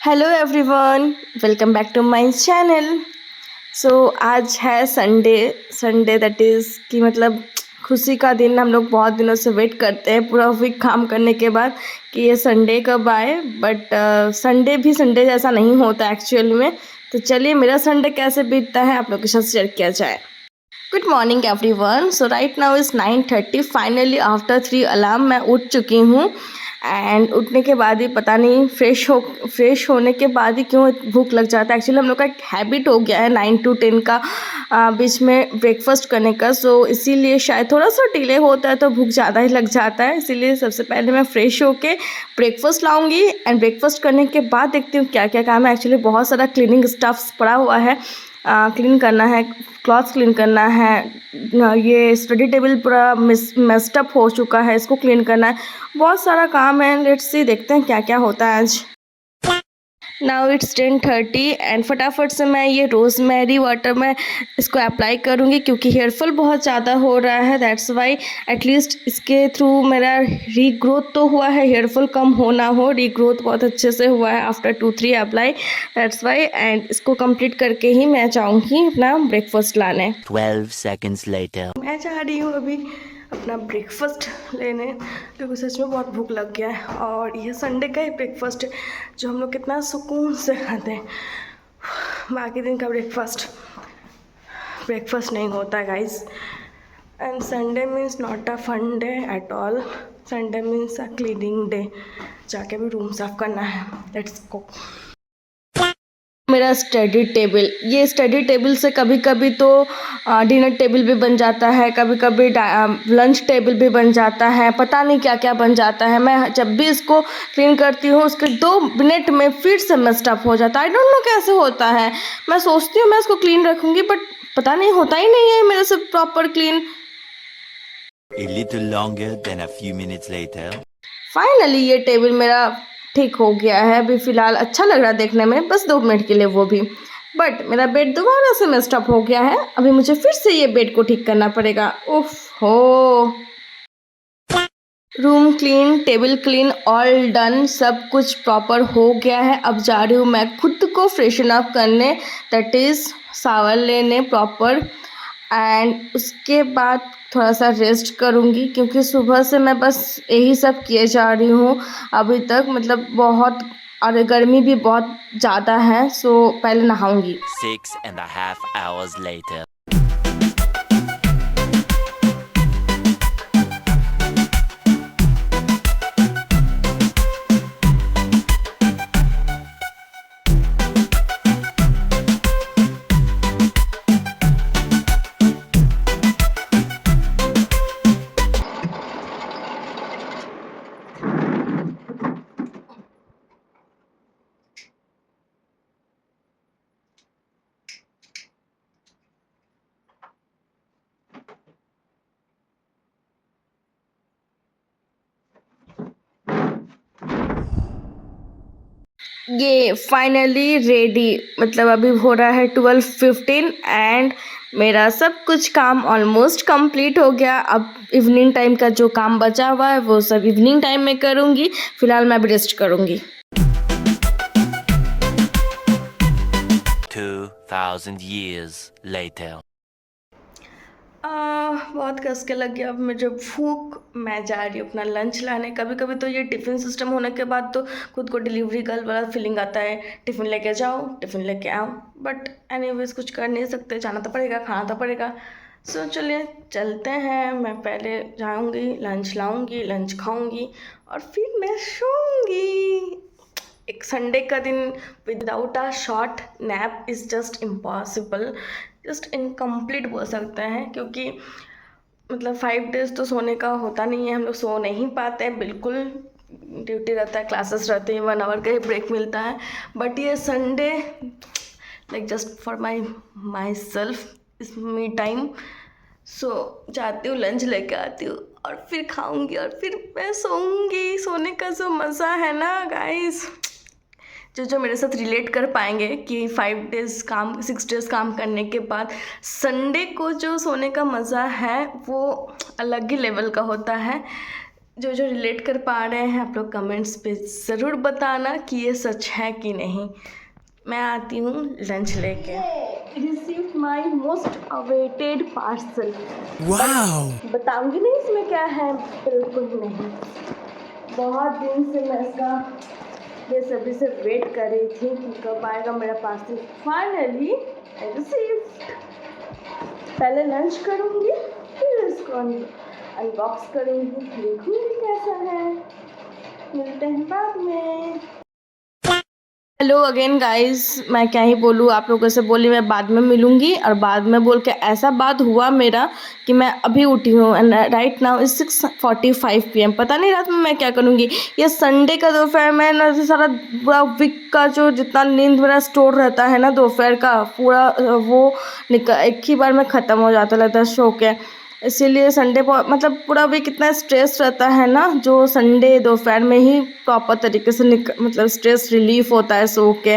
Hello everyone, welcome back to my channel. So आज है Sunday. Sunday that is कि मतलब खुशी का दिन। हम लोग बहुत दिनों से वेट करते हैं पूरा वीक काम करने के बाद कि ये संडे कब आए। बट संडे भी संडे जैसा नहीं होता एक्चुअल में। तो चलिए मेरा संडे कैसे बीतता है आप लोग के साथ शेयर किया जाए। Good morning everyone. So right now is 9:30। Finally after 3 alarm मैं उठ चुकी हूँ। एंड उठने के बाद ही पता नहीं फ्रेश होने के बाद ही क्यों भूख लग जाता है। एक्चुअली हम लोग का एक हैबिट हो गया है 9 to 10 का बीच में ब्रेकफास्ट करने का। सो इसीलिए शायद थोड़ा सा डिले होता है तो भूख ज़्यादा ही लग जाता है। इसीलिए सबसे पहले मैं फ्रेश होके ब्रेकफास्ट लाऊंगी एंड ब्रेकफास्ट करने के बाद देखती हूँ क्या क्या काम है। एक्चुअली बहुत सारा क्लीनिंग स्टफ्स पड़ा हुआ है, क्लीन करना है, क्लॉथ्स क्लीन करना है। ये स्टडी टेबल पूरा मेस्टअप हो चुका है, इसको क्लीन करना है। बहुत सारा काम है। लेट्स सी, देखते हैं क्या क्या होता है आज। नाउ इट्स 10:30 एंड फटाफट से मैं ये रोज़मेरी वाटर में इसको अप्लाई करूँगी क्योंकि हेयरफॉल बहुत ज़्यादा हो रहा है। दैट्स वाई एटलीस्ट इसके थ्रू मेरा रीग्रोथ तो हुआ है, हेयरफॉल कम हो ना हो, रीग्रोथ बहुत अच्छे से हुआ है after 2-3 apply. That's why and इसको कंप्लीट करके ही मैं जाऊँगी अपना ब्रेकफास्ट लाने। 12 seconds later. मैं जा रही हूँ अभी अपना ब्रेकफास्ट लेने क्योंकि सच में बहुत भूख लग गया है। और ये संडे का ही ब्रेकफास्ट है जो हम लोग कितना सुकून से खाते हैं। बाकी दिन का ब्रेकफास्ट नहीं होता है guys. And Sunday means not a fun day at all. Sunday means a cleaning day. जाके भी रूम साफ करना है। Let's go. मेरा स्टडी टेबल, ये स्टडी टेबल से कभी कभी तो डिनर टेबल भी बन जाता है, कभी कभी लंच टेबल भी बन जाता है, पता नहीं क्या क्या बन जाता है। मैं जब भी इसको क्लीन करती हूँ उसके 2 मिनट में फिर से मेस्ड अप हो जाता है। आई डोंट नो कैसे होता है। मैं सोचती हूँ मैं इसको क्लीन रखूँगी बट पता नहीं होता ही नहीं है मेरे से proper clean. A little longer than a few minutes later. Finally ये टेबल मेरा ठीक हो गया है। अभी फ़िलहाल अच्छा लग रहा है देखने में, बस 2 मिनट के लिए वो भी। बट मेरा बेड दोबारा से मेस्ड अप हो गया है। अभी मुझे फिर से ये बेड को ठीक करना पड़ेगा। उफ हो। Room clean, table clean, all done, सब कुछ प्रॉपर हो गया है। अब जा रही हूँ मैं खुद को फ्रेशन अप करने, दैट इज़ शावर लेने प्रॉपर। एंड उसके बाद थोड़ा सा रेस्ट करूँगी क्योंकि सुबह से मैं बस यही सब किए जा रही हूँ अभी तक। मतलब बहुत, और गर्मी भी बहुत ज़्यादा है। सो पहले नहाऊँगी। 6.5 hours later. ये फाइनली रेडी, मतलब अभी हो रहा है 12:15 एंड मेरा सब कुछ काम ऑलमोस्ट कंप्लीट हो गया। अब इवनिंग टाइम का जो काम बचा हुआ है वो सब इवनिंग टाइम में करूँगी। फ़िलहाल मैं अभी रेस्ट करूँगी। 2000 years later. बहुत कस के लग गया अब मुझे भूख। मैं जा रही हूँ अपना लंच लाने। कभी कभी तो ये टिफ़िन सिस्टम होने के बाद तो खुद को डिलीवरी गर्ल वाला फीलिंग आता है, टिफ़िन लेके जाओ टिफ़िन लेके आओ। बट एनीवेज कुछ कर नहीं सकते, जाना तो पड़ेगा, खाना तो पड़ेगा। सो चलिए चलते हैं। मैं पहले जाऊँगी, लंच लाऊँगी, लंच खाऊँगी और फिर मैं सोऊंगी। एक संडे का दिन without a short nap is just impossible, just incomplete बोल सकते हैं। क्योंकि मतलब 5 डेज़ तो सोने का होता नहीं है, हम लोग सो नहीं पाते हैं बिल्कुल। ड्यूटी रहता है, क्लासेस रहते हैं, 1 आवर का ही ब्रेक मिलता है। बट ये Sunday like just for my self इस मी टाइम। सो जाती हूँ, लंच लेके आती हूँ और फिर खाऊंगी और फिर मैं सोऊंगी। सोने का जो मज़ा है ना गाइस, जो मेरे साथ रिलेट कर पाएंगे कि 5 डेज़ काम 6 डेज़ काम करने के बाद संडे को जो सोने का मज़ा है वो अलग ही लेवल का होता है। जो जो रिलेट कर पा रहे हैं आप लोग कमेंट्स पे ज़रूर बताना कि ये सच है कि नहीं। मैं आती हूँ लंच लेके। Receive my most awaited parcel. Wow! बताऊंगी नहीं इसमें क्या है, बिल्कुल नहीं। बहुत दिन से मैं इसका बेसब्री से वेट कर रही थी कि कब आएगा मेरा पार्सल। Finally I received. पहले लंच करूँगी फिर इसको अनबॉक्स करूँगी, देखूँगी कैसा है। मिलते हैं बाद में। हेलो अगेन गाइस, मैं क्या ही बोलूँ, आप लोगों से बोली मैं बाद में मिलूँगी और बाद में बोल के ऐसा बात हुआ मेरा कि मैं अभी उठी हूँ and right now is 6:45 PM। पता नहीं रात में मैं क्या करूँगी। ये संडे का दोपहर में ना सारा पूरा वीक का जो जितना नींद मेरा स्टोर रहता है ना दोपहर का पूरा वो एक ही बार में ख़त्म हो जाता लगता है सो के। इसीलिए संडे मतलब पूरा वीक इतना स्ट्रेस रहता है ना, जो संडे दोपहर में ही प्रॉपर तरीके से मतलब स्ट्रेस रिलीफ होता है सो के।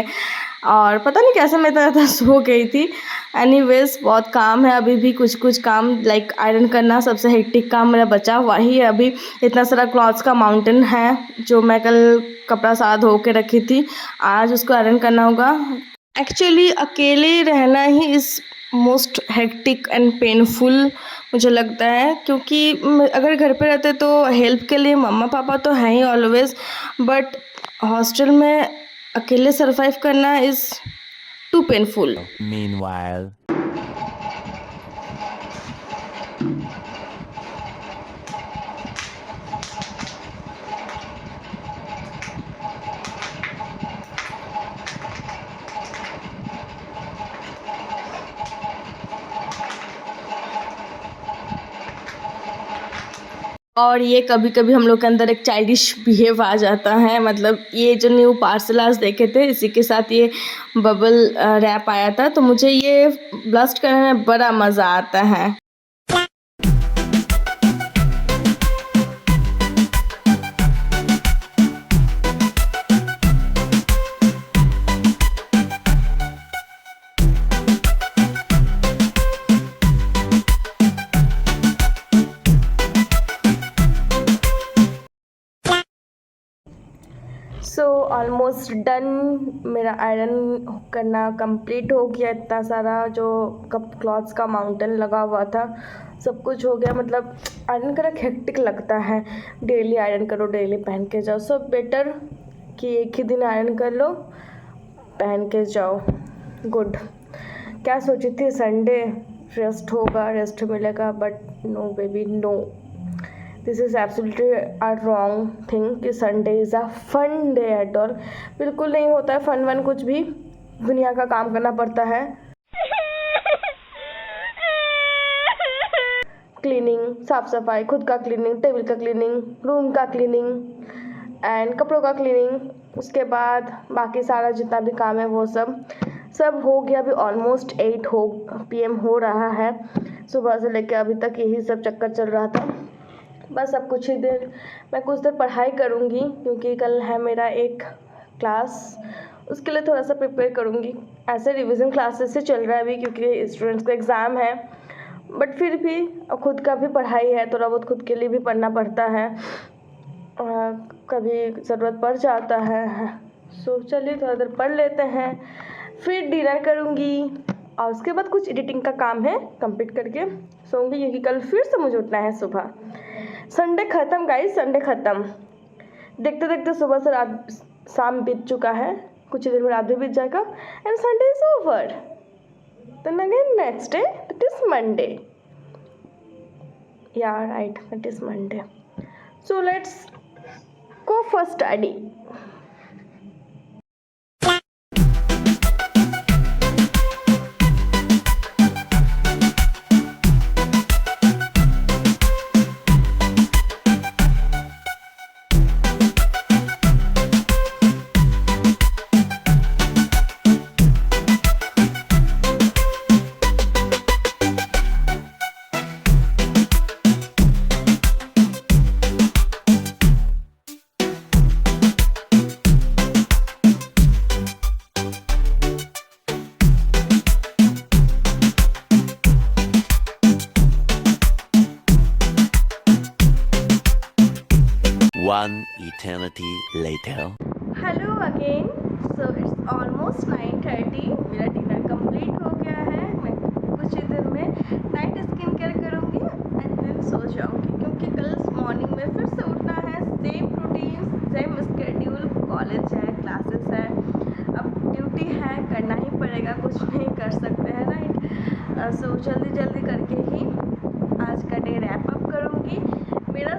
और पता नहीं कैसे मैं इतना ज़्यादा सो गई थी। एनीवेज बहुत काम है अभी भी, कुछ कुछ काम लाइक आयरन करना सबसे हेक्टिक काम मेरा बचा हुआ ही है अभी। इतना सारा क्लॉथ्स का माउंटेन है जो मैं कल कपड़ा साथ धो के रखी थी, आज उसको आयरन करना होगा। एक्चुअली अकेले रहना he is most hectic and painful मुझे लगता है, क्योंकि अगर घर पे रहते तो हेल्प के लिए मम्मा पापा तो हैं ही ऑलवेज, बट हॉस्टल में अकेले सरवाइव करना इज़ टू पेनफुल। Meanwhile. और ये कभी कभी हम लोग के अंदर एक चाइल्डिश बिहेव आ जाता है। मतलब ये जो न्यू पार्सल आज देखे थे इसी के साथ ये बबल रैप आया था, तो मुझे ये ब्लास्ट करने में बड़ा मज़ा आता है। सो ऑलमोस्ट डन, मेरा आयरन करना कंप्लीट हो गया। इतना सारा जो क्लॉथ्स का माउंटेन लगा हुआ था सब कुछ हो गया। मतलब आयरन करना हेक्टिक लगता है, डेली आयरन करो, डेली पहन के जाओ। सो बेटर कि एक ही दिन आयरन कर लो, पहन के जाओ। गुड। क्या सोची थी संडे रेस्ट होगा, रेस्ट मिलेगा, but no baby no, this is absolutely a wrong thing कि Sunday is a fun day at all. बिल्कुल नहीं होता है फन वन कुछ भी, दुनिया का काम करना पड़ता है। क्लीनिंग, साफ सफाई, खुद का क्लीनिंग, टेबल का क्लीनिंग, रूम का क्लीनिंग एंड कपड़ों का क्लीनिंग, उसके बाद बाकी सारा जितना भी काम है वो सब हो गया। अभी ऑलमोस्ट 8 PM हो रहा है। सुबह से लेकर अभी तक यही सब चक्कर चल रहा था। बस अब कुछ ही देर मैं कुछ देर पढ़ाई करूँगी, क्योंकि कल है मेरा एक क्लास, उसके लिए थोड़ा सा प्रिपेयर करूँगी। ऐसे रिवीजन क्लासेस से चल रहा है अभी, क्योंकि स्टूडेंट्स का एग्ज़ाम है, बट फिर भी खुद का भी पढ़ाई है, थोड़ा बहुत खुद के लिए भी पढ़ना पड़ता है, कभी ज़रूरत पड़ जाता है। सो चलिए थोड़ा देर पढ़ लेते हैं, फिर डिनर करूँगी और उसके बाद कुछ एडिटिंग का काम है, कंप्लीट करके सोऊंगी, क्योंकि कल फिर से मुझे उठना है सुबह। संडे ख़त्म गाइस, संडे ख़त्म। देखते देखते सुबह से रात शाम बीत चुका है, कुछ ही देर में रात भी बीत जाएगा and Sunday is over. Then again next day that is Monday. Yeah right, that is Monday. So let's go for study. eternity later. Hello again. So it's almost 9:30। मेरा डिनर कंप्लीट हो गया है। मैं कुछ ही देर में नाइट स्किन केयर करूँगी and then so जाऊँगी, क्योंकि कल मॉर्निंग में फिर से उठना है। Same routine, same schedule, college है, क्लासेस है, अब ड्यूटी है, करना ही पड़ेगा, कुछ नहीं कर सकते हैं, राइट। सो जल्दी जल्दी करके ही आज का डे रैप अप करूँगी। मेरा